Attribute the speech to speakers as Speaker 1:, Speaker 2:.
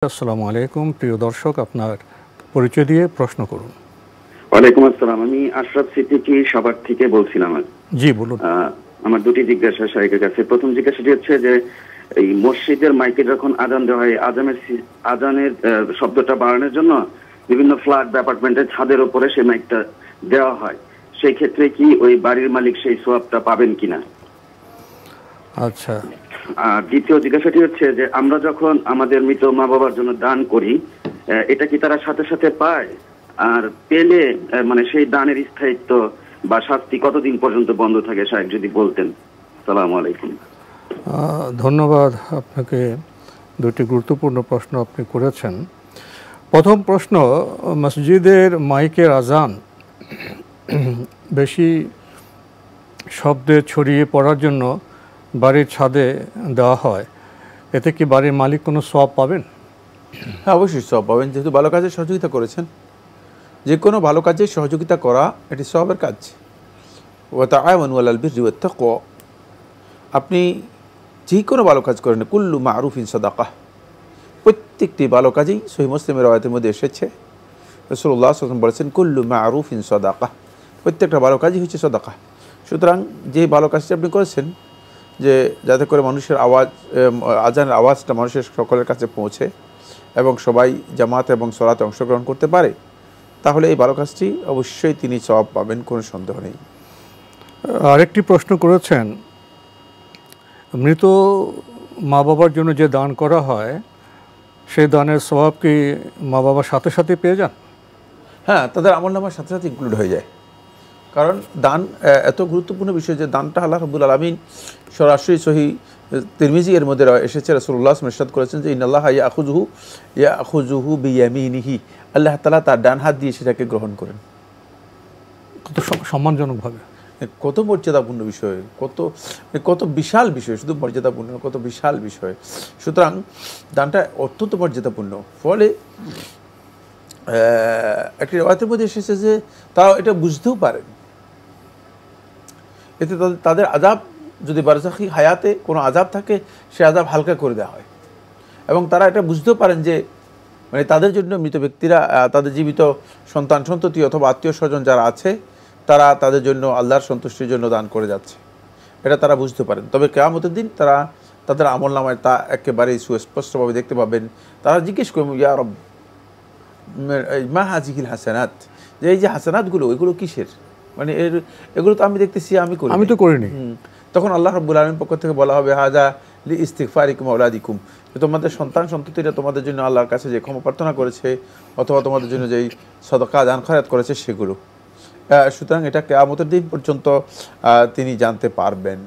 Speaker 1: আসসালামু আলাইকুম প্রিয় দর্শক, আপনার পরিচয় দিয়ে প্রশ্ন করুন।
Speaker 2: ওয়ালাইকুম আসসালাম। আমি আশরাফ সিদ্দিকী সাভার থেকে বলছিলাম।
Speaker 1: জি বলুন।
Speaker 2: আমার দুটি জিজ্ঞাসা শাইখের কাছে। প্রথম জিজ্ঞাসাটি হচ্ছে যে এই মসজিদের মাইকে যখন আজান দেওয়া হয়, আজানের শব্দটা বাড়ানোর জন্য বিভিন্ন ফ্ল্যাট অ্যাপার্টমেন্টের ছাদের উপরে সেই মাইকটা দেওয়া হয়, সেই ক্ষেত্রে কি ওই বাড়ির মালিক সেই সোয়াবটা পাবেন কিনা?
Speaker 1: আচ্ছা।
Speaker 2: আর দ্বিতীয় জিজ্ঞাসাটি হচ্ছে যে আমরা যখন আমাদের মৃত মা বাবার জন্য দান করি, এটা কি তারা সাথে সাথে পায়? আর পেলে মানে সেই দানের স্থায়িত্ব বা শাস্তি কতদিন পর্যন্ত বন্ধ থাকে, সাহেব যদি বলতেন। আসসালামু আলাইকুম।
Speaker 1: ধন্যবাদ আপনাকে। দুটি গুরুত্বপূর্ণ প্রশ্ন আপনি করেছেন। প্রথম প্রশ্ন, মসজিদের মাইকের আজান বেশি শব্দে ছড়িয়ে পড়ার জন্য বাড়ির ছাদে দেওয়া হয়, এতে কি বাড়ির মালিক কোনো সওয়াব পাবেন?
Speaker 3: হ্যাঁ, অবশ্যই সওয়াব পাবেন, যেহেতু ভালো কাজে সহযোগিতা করেছেন। যে কোনো ভালো কাজে সহযোগিতা করা এটি সওয়াবের কাজ। ওয়া তাআওয়ানু আলাল বিররি ওয়াত তাকওয়া, আপনি যে কোনো ভালো কাজ করেন, কুল্লু মারুফিন সাদাকাহ, প্রত্যেকটি ভালো কাজেই সহিহ মুসলিমের রওয়ায়াতের মধ্যে এসেছে, রাসূলুল্লাহ সাল্লাল্লাহু আলাইহি ওয়াসাল্লাম বলেছেন কুল্লু মারুফিন সাদাকাহ, প্রত্যেকটা ভালো কাজই হচ্ছে সাদাকা। সুতরাং যে ভালো কাজটি আপনি করেছেন, যে যাতে করে মানুষের আওয়াজ, আজানের আওয়াজটা মানুষের সকলের কাছে পৌঁছে এবং সবাই জামাত এবং সলাতে অংশগ্রহণ করতে পারে, তাহলে এই ভালো কাজটি অবশ্যই তিনি সওয়াব পাবেন, কোনো সন্দেহ নেই।
Speaker 1: আরেকটি প্রশ্ন করেছেন, মৃত মা বাবার জন্য যে দান করা হয়, সেই দানের সওয়াব কি মা বাবার সাথে সাথে পেয়ে যান?
Speaker 3: হ্যাঁ, তাদের আমলনামার সাথে সাথে ইনক্লুড হয়ে যায়। কারণ দান এত গুরুত্বপূর্ণ বিষয় যে দানটা আল্লাহ রাব্বুল আলামিন সরাসরি সহিহ তিরমিজি এর মধ্যে এসেছে, রাসূলুল্লাহ সাল্লাল্লাহু আলাইহি ওয়াসাল্লাম ইরশাদ করেছেন যে ইন্নাল্লাহা ইয়াখুযুহু বিয়ামিনিহি, আল্লাহ তাআলা তার ডান হাত দিয়ে সেটাকে গ্রহণ করেন।
Speaker 1: কত সম্মানজনকভাবে,
Speaker 3: কত মর্যাদাপূর্ণ বিষয়, কত বিশাল বিষয়, শুধু মর্যাদাপূর্ণ, কত বিশাল বিষয়। সুতরাং দানটা অত্যন্ত মর্যাদাপূর্ণ। ফলে একটি রাওয়ায়াতের মধ্যে এসেছে যে তারা এটা বুঝতেও পারেন, এতে তাদের আযাব, যদি বারযাখী হায়াতে কোনো আযাব থাকে, সে আযাব হালকা করে দেওয়া হয়। এবং তারা এটা বুঝতেও পারেন যে মানে তাদের জন্য মৃত ব্যক্তিরা, তাদের জীবিত সন্তান সন্ততি অথবা আত্মীয় স্বজন যারা আছে, তারা তাদের জন্য আল্লাহর সন্তুষ্টির জন্য দান করে যাচ্ছে, এটা তারা বুঝতে পারেন। তবে কিয়ামতের দিন তারা তাদের আমলনামায় তা একেবারেই সুস্পষ্টভাবে দেখতে পাবেন। তারা জিজ্ঞেস করবেন, ইয়া রব মা হাযিহিল হাসানাত, যে এই যে হাসানাতগুলো, এগুলো কিসের? মানে এগুলো তো আমি দেখতেছি আমি
Speaker 1: তো করিনি।
Speaker 3: তখন আল্লাহ রাব্বুল আলামিনের পক্ষ থেকে বলা হবে, হাযা লিইস্তিগফারিকুম ওয়া আওলাদিকুম, তোমাদের সন্তান সন্ততিরা তোমাদের জন্য আল্লাহর কাছে যে ক্ষমা প্রার্থনা করেছে অথবা তোমাদের জন্য যেই সদকা দান খয়রাত করেছে সেগুলো। সুতরাং এটা কিয়ামতের দিন পর্যন্ত তিনি জানতে পারবেন।